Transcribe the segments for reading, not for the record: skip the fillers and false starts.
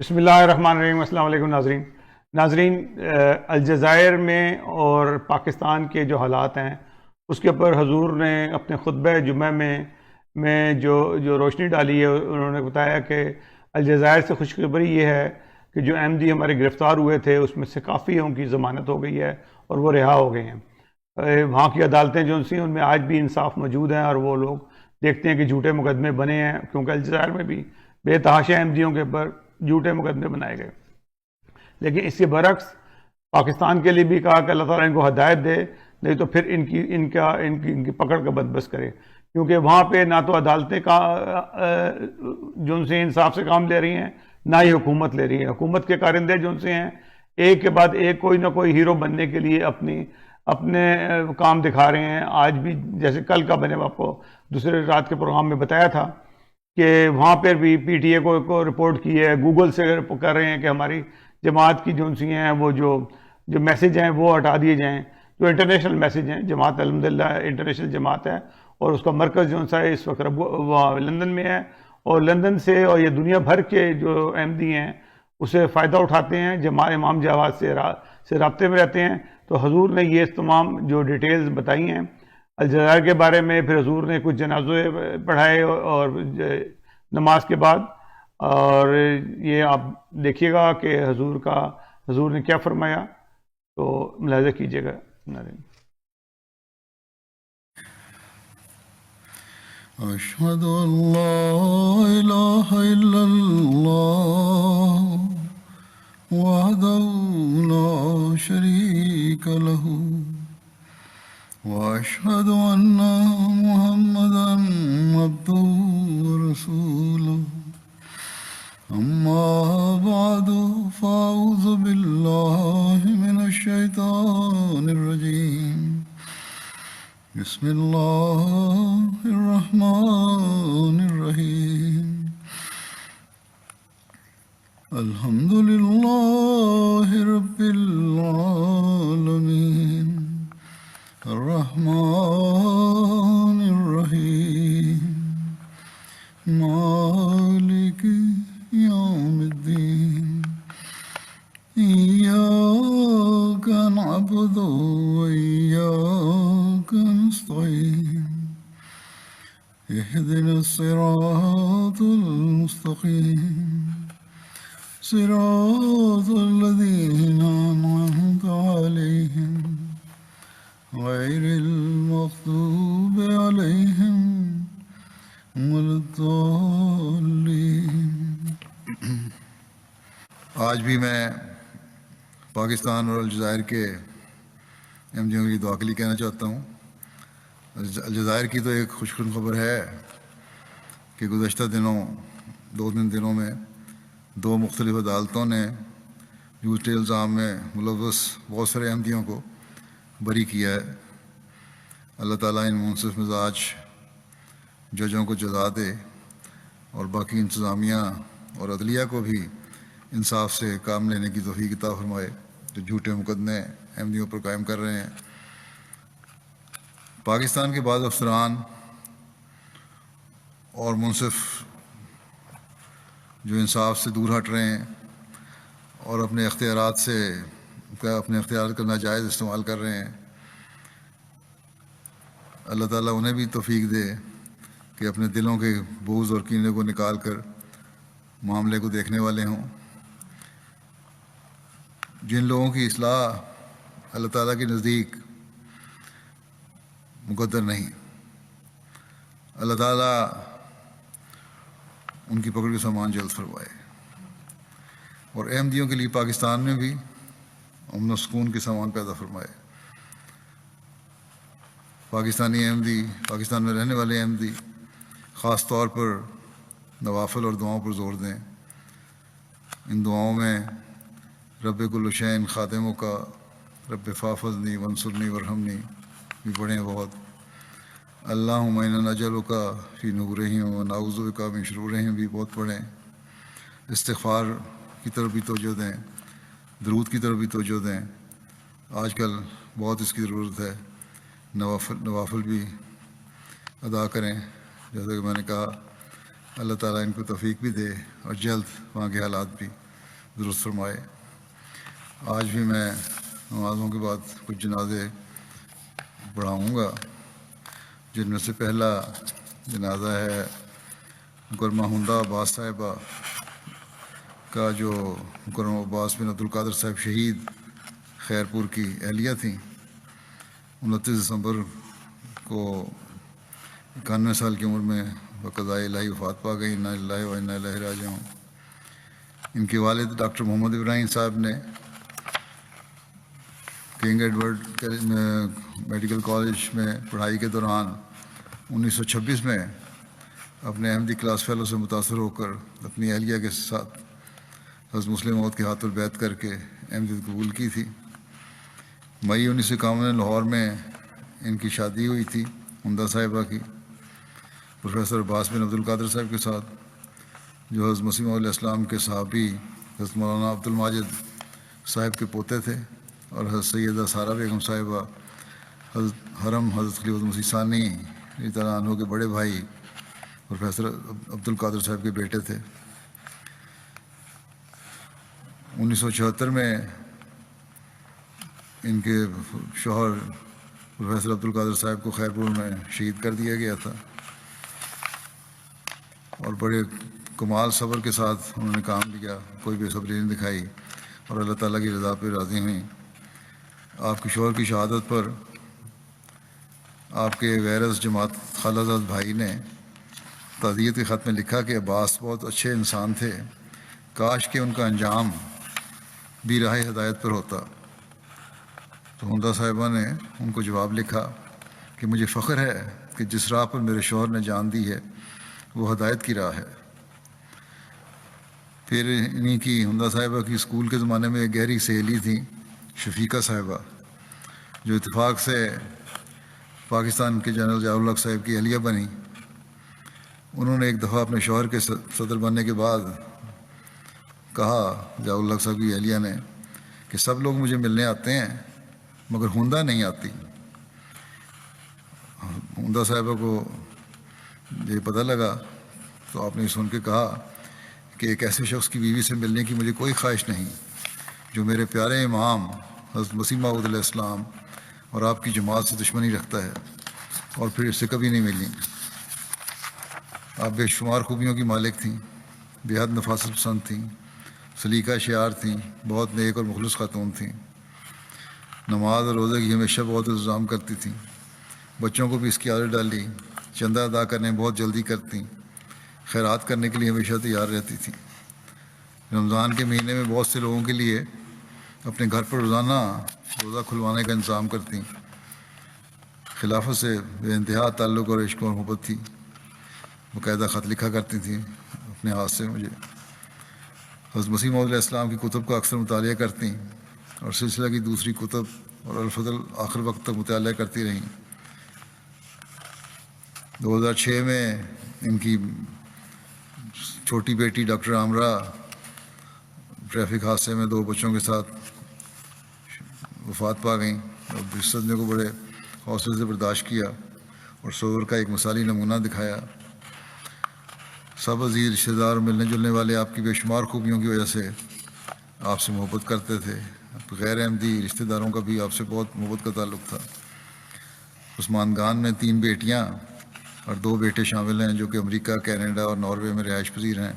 بسم اللہ الرحمن الرحیم۔ السلام علیکم ناظرین، الجزائر میں اور پاکستان کے جو حالات ہیں اس کے اوپر حضور نے اپنے خطبہ جمعہ میں جو روشنی ڈالی ہے، انہوں نے بتایا کہ الجزائر سے خوشخبری یہ ہے کہ جو احمدی ہمارے گرفتار ہوئے تھے اس میں سے کافیوں کی ضمانت ہو گئی ہے اور وہ رہا ہو گئے ہیں۔ وہاں کی عدالتیں جو سی ان میں آج بھی انصاف موجود ہیں اور وہ لوگ دیکھتے ہیں کہ جھوٹے مقدمے بنے ہیں، کیونکہ الجزائر میں بھی بے تحاشا احمدیوں کے اوپر جھوٹے مقدمے بنائے گئے۔ لیکن اس کے برعکس پاکستان کے لیے بھی کہا کہ اللہ تعالیٰ ان کو ہدایت دے، نہیں تو پھر ان کی پکڑ کا بندوبست کرے، کیونکہ وہاں پہ نہ تو عدالتیں جو ان سے انصاف سے کام لے رہی ہیں، نہ ہی حکومت لے رہی ہے۔ حکومت کے کارندے جو ان سے ہیں ایک کے بعد ایک کوئی نہ کوئی ہیرو بننے کے لیے اپنے کام دکھا رہے ہیں۔ آج بھی جیسے کل کا میں نے آپ کو دوسرے رات کے پروگرام میں بتایا تھا کہ وہاں پر بھی پی ٹی اے کو رپورٹ کی ہے، گوگل سے کر رہے ہیں کہ ہماری جماعت کی جو ان سی ہیں وہ جو میسیج ہیں وہ ہٹا دیے جائیں، جو انٹرنیشنل میسیج ہیں۔ جماعت الحمدللہ انٹرنیشنل جماعت ہے اور اس کا مرکز جو سا ہے اس وقت لندن میں ہے، اور لندن سے اور یہ دنیا بھر کے جو احمدی ہیں اسے فائدہ اٹھاتے ہیں، امام جواد سے رابطے میں رہتے ہیں۔ تو حضور نے یہ تمام جو ڈیٹیلز بتائی ہیں الجزائر کے بارے میں، پھر حضور نے کچھ جنازے پڑھائے اور نماز کے بعد، اور یہ آپ دیکھیے گا کہ حضور نے کیا فرمایا، تو ملاحظہ کیجیے گا۔ أشهد أن لا إله إلا الله وحده لا شريك له وأشهد أن محمدا عبده ورسوله أما بعد فأعوذ بالله من الشيطان الرجيم بسم الله الرحمن الرحيم الحمد لله رب العالمين الرحمن الرحيم مالك يوم الدين إياك نعبد وإياك نستعين اهدنا الصراط المستقيم صراط الذين أنعمت عليهم غير المغضوب عليهم ولا الضالين۔ آج بھی میں پاکستان اور الجزائر کے احمدیوں کی دعا کے لیے کہنا چاہتا ہوں۔ الجزائر کی تو ایک خوشخبری خبر ہے کہ گزشتہ دو دنوں میں دو مختلف عدالتوں نے جھوٹے الزام میں ملوث بہت سارے احمدیوں کو بری کیا ہے۔ اللہ تعالیٰ ان منصف مزاج ججوں کو جزا دے اور باقی انتظامیہ اور عدلیہ کو بھی انصاف سے کام لینے کی توفیق عطا فرمائے جو جھوٹے مقدمے احمدیوں پر قائم کر رہے ہیں۔ پاکستان کے بعض افسران اور منصف جو انصاف سے دور ہٹ رہے ہیں اور اپنے اختیارات کا ناجائز استعمال کر رہے ہیں، اللہ تعالیٰ انہیں بھی توفیق دے کہ اپنے دلوں کے بغض اور کینے کو نکال کر معاملے کو دیکھنے والے ہوں۔ جن لوگوں کی اصلاح اللہ تعالیٰ کے نزدیک مقدر نہیں، اللہ تعالیٰ ان کی پکڑ کے سامان جلد فرمائے، اور احمدیوں کے لیے پاکستان میں بھی امن و سکون کے سامان پیدا فرمائے۔ پاکستانی احمدی، پاکستان میں رہنے والے احمدی خاص طور پر نوافل اور دعاؤں پر زور دیں۔ ان دعاؤں میں رب کل شین خادموں کا رب فافضنی ونصرنی ورحمنی بھی پڑھیں بہت۔ اللہم انا نجعلک فی نورہم ونعوذ بک من شرورہم بھی بہت پڑھیں۔ استغفار کی طرف بھی توجہ دیں، درود کی طرف بھی توجہ دیں۔ آج کل بہت اس کی ضرورت ہے۔ نوافل بھی ادا کریں، جیسا کہ میں نے کہا۔ اللہ تعالیٰ ان کو توفیق بھی دے اور جلد وہاں کے حالات بھی درست فرمائے۔ آج بھی میں نمازوں کے بعد کچھ جنازے پڑھاؤں گا، جن میں سے پہلا جنازہ ہے مکرمہ ہندا عباس صاحبہ کا، جو مکرمہ عباس بن عبدالقادر صاحب شہید خیرپور کی اہلیہ تھیں۔ 29 دسمبر کو 91 سال کی عمر میں بقضائے الہی وفات پا گئی۔ انا للہ و انا الیہ راجعون۔ ان کے والد ڈاکٹر محمد ابراہیم صاحب نے کنگ ایڈورڈ میڈیکل کالج میں پڑھائی کے دوران 1926 میں اپنے احمدی کلاس فیلو سے متاثر ہو کر اپنی اہلیہ کے ساتھ حضرت مسلم موعود کے ہاتھ البیعت کر کے احمدیت قبول کی تھی۔ مئی 1951 میں لاہور میں ان کی شادی ہوئی تھی ہندا صاحبہ کی پروفیسر عباس بن عبدالقادر صاحب کے ساتھ، جو حضرت مسیح موعود علیہ السلام کے صحابی حضرت مولانا عبد الماجد صاحب کے پوتے تھے، اور حضرت سیدہ سارہ بیگم صاحبہ حضرت حرم حضرت خلیفۃ المسیح ثانی رضی اللہ عنہ کے بڑے بھائی پروفیسر عبدالقادر صاحب کے بیٹے تھے۔ 1976 میں ان کے شوہر پروفیسر عبدالقادر صاحب کو خیرپور میں شہید کر دیا گیا تھا، اور بڑے کمال صبر کے ساتھ انہوں نے کام لیا، کوئی بے صبری نہیں دکھائی، اور اللہ تعالیٰ کی رضا پہ راضی ہوئیں۔ آپ کے شوہر کی شہادت پر آپ کے ویرس جماعت خالہ زاد بھائی نے تعزیت کے خط میں لکھا کہ عباس بہت اچھے انسان تھے، کاش کہ ان کا انجام بھی راہ ہدایت پر ہوتا۔ تو ہندا صاحبہ نے ان کو جواب لکھا کہ مجھے فخر ہے کہ جس راہ پر میرے شوہر نے جان دی ہے وہ ہدایت کی راہ ہے۔ پھر انہی کی ہندا صاحبہ کی اسکول کے زمانے میں ایک گہری سہیلی تھیں شفیقہ صاحبہ، جو اتفاق سے پاکستان کے جنرل ضیاء الحق صاحب کی اہلیہ بنی۔ انہوں نے ایک دفعہ اپنے شوہر کے صدر بننے کے بعد کہا ضیاء الحق صاحب کی اہلیہ نے کہ سب لوگ مجھے ملنے آتے ہیں مگر ہندا نہیں آتی۔ ہندا صاحبہ کو یہ پتہ لگا تو آپ نے سن کے کہا کہ ایک ایسے شخص کی بیوی سے ملنے کی مجھے کوئی خواہش نہیں جو میرے پیارے امام حضرت مسیح موعود علیہ السلام اور آپ کی جماعت سے دشمنی رکھتا ہے، اور پھر اس سے کبھی نہیں ملی۔ آپ بے شمار خوبیوں کی مالک تھیں، بے حد نفاست پسند تھیں، سلیقہ شعار تھیں، بہت نیک اور مخلص خاتون تھیں۔ نماز اور روزے کی ہمیشہ بہت انتظام کرتی تھیں، بچوں کو بھی اس کی عادت ڈالی، چندہ ادا کرنے بہت جلدی کرتیں، خیرات کرنے کے لیے ہمیشہ تیار رہتی تھیں۔ رمضان کے مہینے میں بہت سے لوگوں کے لیے اپنے گھر پر روزانہ روزہ کھلوانے کا انتظام کرتیں۔ خلافت سے بے انتہا تعلق اور عشق اور محبت تھی، باقاعدہ خط لکھا کرتی تھیں اپنے ہاتھ سے مجھے۔ حضرت مسیح موعود علیہ السلام کی کتب کا اکثر مطالعہ کرتیں، اور سلسلہ کی دوسری کتب اور الفضل آخر وقت تک مطالعہ کرتی رہیں۔ 2006 میں ان کی چھوٹی بیٹی ڈاکٹر عامرہ ٹریفک حادثے میں 2 بچوں کے ساتھ وفات پا گئیں، اور اس صدمے کو بڑے حوصلے سے برداشت کیا اور صبر کا ایک مثالی نمونہ دکھایا۔ سب عزیز رشتہ دار اور ملنے جلنے والے آپ کی بے شمار خوبیوں کی وجہ سے آپ سے محبت کرتے تھے۔ غیر احمدی رشتہ داروں کا بھی آپ سے بہت محبت کا تعلق تھا۔ عثمان خان میں 3 بیٹیاں اور 2 بیٹے شامل ہیں جو کہ امریکہ، کینیڈا اور ناروے میں رہائش پذیر ہیں۔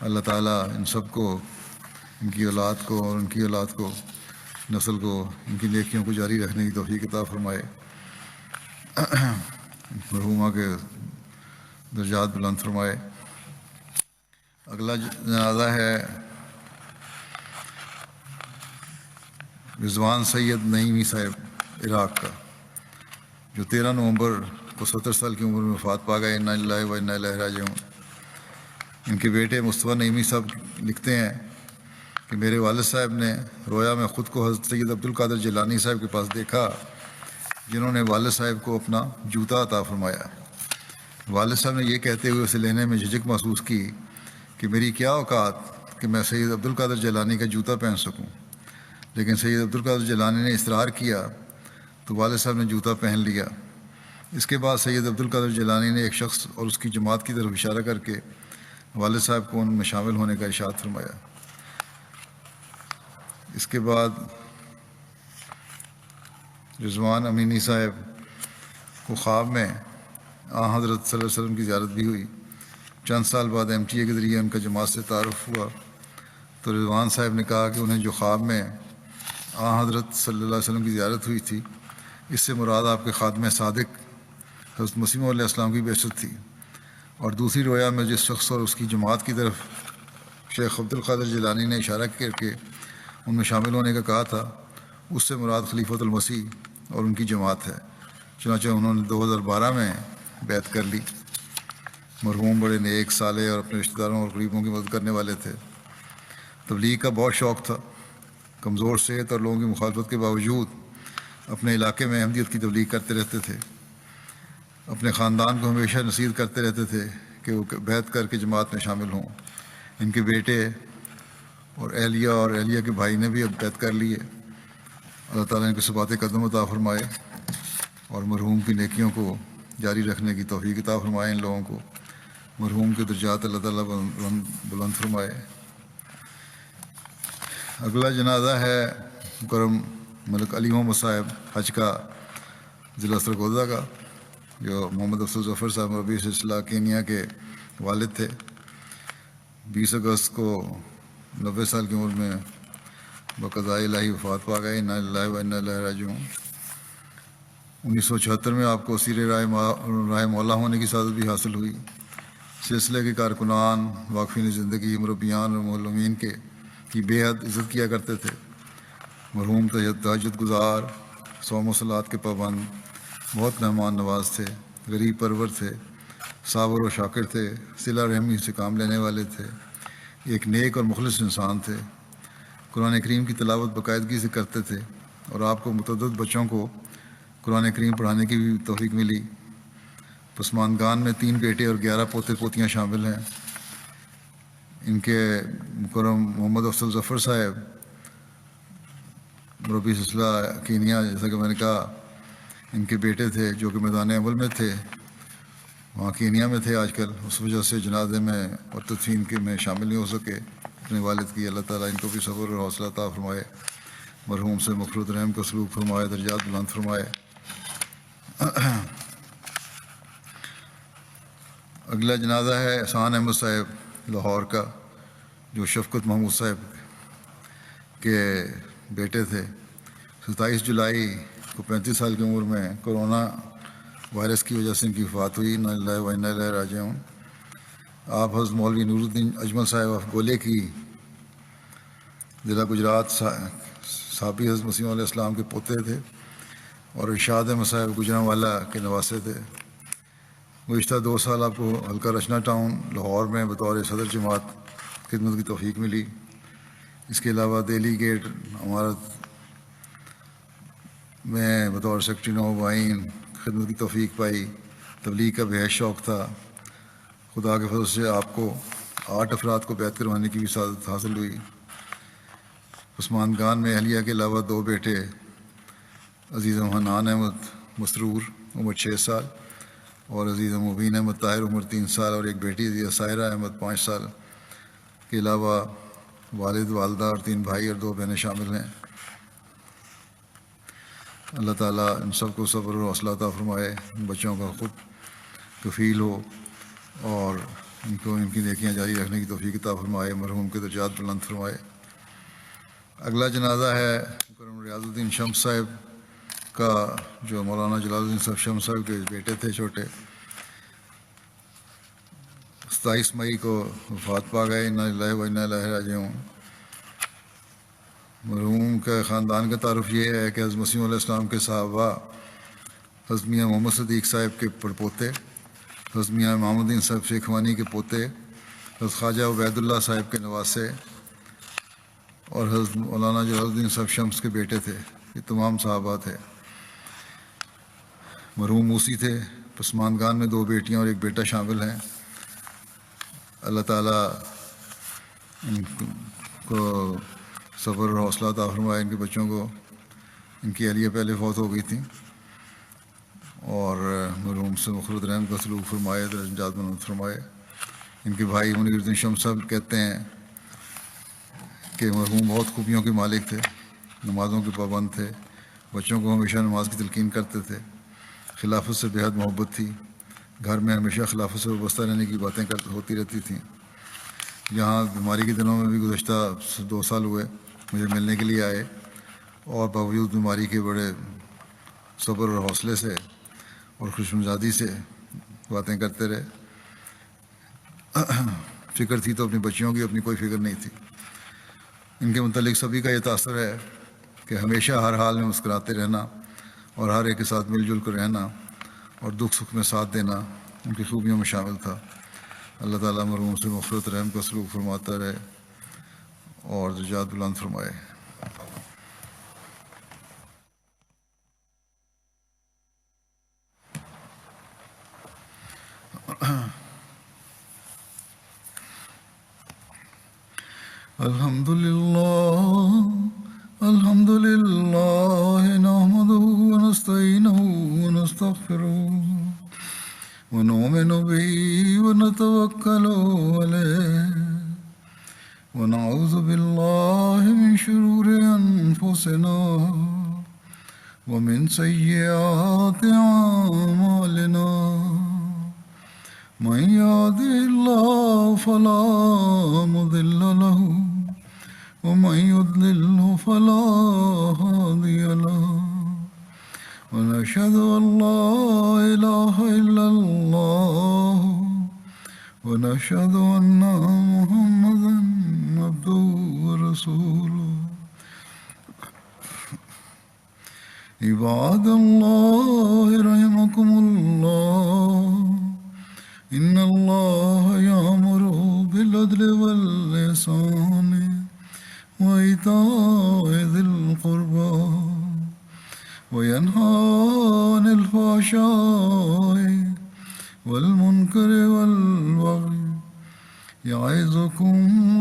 اللہ تعالیٰ ان سب کو، ان کی اولاد کو اور ان کی اولاد کو، نسل کو، ان کی نیکیوں کو جاری رکھنے کی توفیق عطا فرمائے، مرحومہ کے درجات بلند فرمائے۔ اگلا جنازہ ہے رضوان سید نعیمی صاحب عراق کا، جو 13 نومبر کو 70 سال کی عمر میں وفات پا گئے۔ انا للہ و انا الیہ راجعون۔ ان کے بیٹے مصطفیٰ نعیمی صاحب لکھتے ہیں کہ میرے والد صاحب نے رویا میں خود کو حضرت سید عبدالقادر جیلانی صاحب کے پاس دیکھا، جنہوں نے والد صاحب کو اپنا جوتا عطا فرمایا۔ والد صاحب نے یہ کہتے ہوئے اسے لینے میں جھجک محسوس کی کہ میری کیا اوقات کہ میں سید عبدالقادر جیلانی کا جوتا پہن سکوں، لیکن سید عبدالقادر جیلانی نے اصرار کیا تو والد صاحب نے جوتا پہن لیا۔ اس کے بعد سید عبدالقادر جیلانی نے ایک شخص اور اس کی جماعت کی طرف اشارہ کر کے والد صاحب کو ان میں شامل ہونے کا ارشاد فرمایا۔ اس کے بعد رضوان امینی صاحب کو خواب میں حضرت صلی اللہ علیہ وسلم کی زیارت بھی ہوئی. چند سال بعد MTA کے ذریعے ان کا جماعت سے تعارف ہوا تو رضوان صاحب نے کہا کہ انہیں جو خواب میں حضرت صلی اللہ علیہ وسلم کی زیارت ہوئی تھی اس سے مراد آپ کے خادم صادق حضرت مسیح موعود علیہ السلام کی بعثت تھی، اور دوسری رویا میں جس شخص اور اس کی جماعت کی طرف شیخ عبد القادر جیلانی نے اشارہ کر کے ان میں شامل ہونے کا کہا تھا اس سے مراد خلیفۃ المسیح اور ان کی جماعت ہے. چنانچہ انہوں نے 2012 میں بیعت کر لی. مرحوم بڑے نیک صالح اور اپنے رشتہ داروں اور قریبوں کی مدد کرنے والے تھے. تبلیغ کا بہت شوق تھا. کمزور صحت اور لوگوں کی مخالفت کے باوجود اپنے علاقے میں احمدیت کی تبلیغ کرتے رہتے تھے. اپنے خاندان کو ہمیشہ نصیحت کرتے رہتے تھے کہ وہ بیعت کر کے جماعت میں شامل ہوں. ان کے بیٹے اور اہلیہ کے بھائی نے بھی اب بیعت کر لی ہے. اللہ تعالیٰ ان کے ثبات قدم عطا فرمائے اور مرحوم کی نیکیوں کو جاری رکھنے کی توفیق عطا فرمائے. ان لوگوں کو مرحوم کے درجات اللہ تعالیٰ بلند فرمائے. اگلا جنازہ ہے مکرم ملک علی محمد صاحب حج کا ضلع سرگودا کا، جو محمد افضل ظفر صاحب مربی سلسلہ کینیا کے والد تھے. 20 اگست کو 90 سال کی عمر میں بقضاء الہی وفات پا گئے. انا للہ و انا الیہ راجعون. 1976 میں آپ کو اسیر راہ مولا ہونے کی سعادت بھی حاصل ہوئی. سلسلے کے کارکنان، واقفین زندگی، مربیان اور معلمین کی بے حد عزت کیا کرتے تھے. مرحوم تہجد گزار، صوم و صلات کے پابند، بہت مہمان نواز تھے، غریب پرور تھے، صابر و شاکر تھے، صلہ رحمی سے کام لینے والے تھے، ایک نیک اور مخلص انسان تھے. قرآن کریم کی تلاوت باقاعدگی سے کرتے تھے اور آپ کو متعدد بچوں کو قرآن کریم پڑھانے کی بھی توفیق ملی. پسماندگان میں 3 بیٹے اور 11 پوتے پوتیاں شامل ہیں. ان کے مکرم محمد افضل ظفر صاحب مربی سلسلہ کینیا، جیسا کہ میں نے کہا، ان کے بیٹے تھے جو کہ میدان عمل میں تھے، وہاں کینیا میں تھے آج کل. اس وجہ سے جنازے میں اور تدفین کے میں شامل نہیں ہو سکے اپنے والد کی. اللہ تعالیٰ ان کو بھی صبر اور حوصلہ عطا فرمائے. مرحوم سے مغفرت رحم کا سلوک فرمائے، درجات بلند فرمائے. اگلا جنازہ ہے احسان احمد صاحب لاہور کا، جو شفقت محمود صاحب کے بیٹے تھے. 27 جولائی کو 35 سال کی عمر میں کورونا وائرس کی وجہ سے ان کی وفات ہوئی. انا للہ و انا الیہ راجعون. آپ حضرت مولوی نور الدین اجمل صاحب آف گولے کی ضلع گجرات صحابی حضرت مسیح علیہ السلام کے پوتے تھے اور ارشاد احمد صاحب گجرانوالا کے نواسے تھے. گزشتہ 2 سال آپ کو حلقہ رچنا ٹاؤن لاہور میں بطور صدر جماعت خدمت کی توفیق ملی. اس کے علاوہ دہلی گیٹ عمارت میں بطور سیکرٹری نوآئین خدمت کی توفیق پائی. تبلیغ کا بے حد شوق تھا. خدا کے فضل سے آپ کو 8 افراد کو بیعت کروانے کی بھی سعادت حاصل ہوئی. عثمان میں اہلیہ کے علاوہ 2 بیٹے عزیز حنان احمد مسرور عمر 6 سال اور عزیز مبین احمد طاہر عمر 3 سال اور ایک بیٹی عزیز سائرہ احمد 5 سال کے علاوہ والد، والدہ اور 3 بھائی اور 2 بہنیں شامل ہیں. اللہ تعالیٰ ان سب کو صبر و حوصلہ عطا فرمائے، بچوں کا خود کفیل ہو اور ان کو ان کی نیکیاں جاری رکھنے کی توفیق عطا فرمائے. مرحوم کے درجات بلند فرمائے. اگلا جنازہ ہے مکرم ریاض الدین شمس صاحب کا، جو مولانا جلال الدین صاحب شمس صاحب کے بیٹے تھے چھوٹے. 27 مئی کو وفات پا گئے. انا للہ و انا الیہ راجعون. مرحوم کے خاندان کا تعارف یہ ہے کہ حضرت مسیح علیہ السلام کے صحابہ حضرت میاں محمد صدیق صاحب کے پڑپوتے، حضرت میاں امام الدین صاحب شیخوانی کے پوتے، حضرت خواجہ عبید اللہ صاحب کے نواسے اور حضرت مولانا جلال الدین صاحب شمس کے بیٹے تھے. یہ تمام صحابہ تھے. مرحوم موسی تھے. پسماندگان میں 2 بیٹیاں اور ایک بیٹا شامل ہیں. اللہ تعالیٰ ان کو صبر اور حوصلہ عطا فرمائے. ان کے بچوں کو، ان کی اہلیہ پہلے فوت ہو گئی تھیں، اور مرحوم سے مغفرت رحم کا سلوک فرمائے، درجات بلند فرمائے. ان کے بھائی منیر الدین شمس صاحب کہتے ہیں کہ مرحوم بہت خوبیوں کے مالک تھے، نمازوں کے پابند تھے، بچوں کو ہمیشہ نماز کی تلقین کرتے تھے، خلافت سے بےحد محبت تھی، گھر میں ہمیشہ خلافت سے وابستہ رہنے کی باتیں ہوتی رہتی تھیں۔ یہاں بیماری کے دنوں میں بھی گزشتہ 2 سال ہوئے مجھے ملنے کے لیے آئے، اور باوجود بیماری کے بڑے صبر اور حوصلے سے اور خوش مزاجی سے باتیں کرتے رہے۔ فکر تھی تو اپنی بچیوں کی، اپنی کوئی فکر نہیں تھی۔ ان کے متعلق سبھی کا یہ تاثر ہے کہ ہمیشہ ہر حال میں مسکراتے رہنا اور ہر ایک کے ساتھ مل جل کر رہنا اور دکھ سکھ میں ساتھ دینا ان کی خوبیوں میں شامل تھا۔ اللہ تعالیٰ مرحوم سے مغفرت رحم کا سلوک فرماتا رہے اور درجات بلند فرمائے۔ الحمد لله نحمده ونستعينه ونستغفره ونؤمن به ونتوكل عليه ونعوذ بالله من شرور أنفسنا ومن سيئات أعمالنا من يهده الله فلا مضل له ومن يضلل فلا هادي له ونشهد أن لا إله إلا الله ونشهد أن محمدا عبده ورسوله عباد الله رحمكم الله إن الله يأمر بالعدل والإحسان وإيتاء ذي القربى وينهى عن الفحشاء والمنكر والبغي يعظكم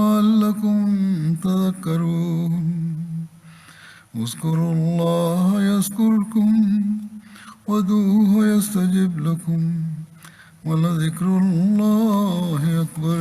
لعلكم تذكرون اذكروا الله يذكركم وادعوه يستجب لكم ولذكر الله أكبر۔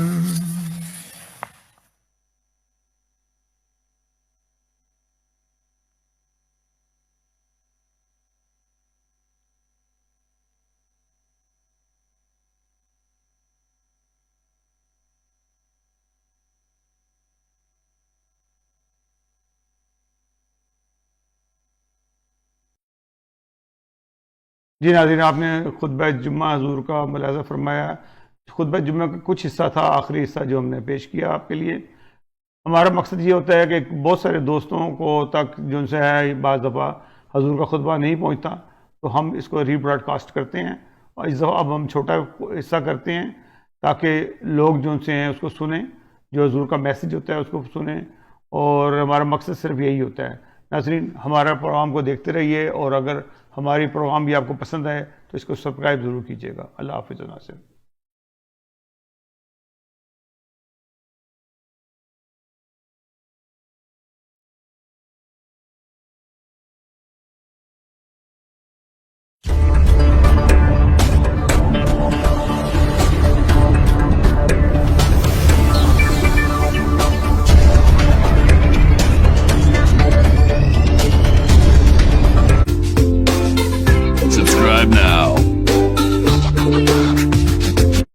جی ناظرین، آپ نے خطبہ جمعہ حضور کا ملاحظہ فرمایا۔ خطبہ جمعہ کا کچھ حصہ تھا، آخری حصہ جو ہم نے پیش کیا آپ کے لیے۔ ہمارا مقصد یہ ہوتا ہے کہ بہت سارے دوستوں کو تک جن سے ہے بعض دفعہ حضور کا خطبہ نہیں پہنچتا، تو ہم اس کو ری براڈ کاسٹ کرتے ہیں، اور اس دفعہ اب ہم چھوٹا حصہ کرتے ہیں تاکہ لوگ جو سے ہیں اس کو سنیں، جو حضور کا میسج ہوتا ہے اس کو سنیں، اور ہمارا مقصد صرف یہی ہوتا ہے۔ ناظرین، ہمارا پروگرام کو دیکھتے رہیے، اور اگر ہماری پروگرام بھی آپ کو پسند آئے تو اس کو سبسکرائب ضرور کیجیے گا۔ اللہ حافظ ناصر۔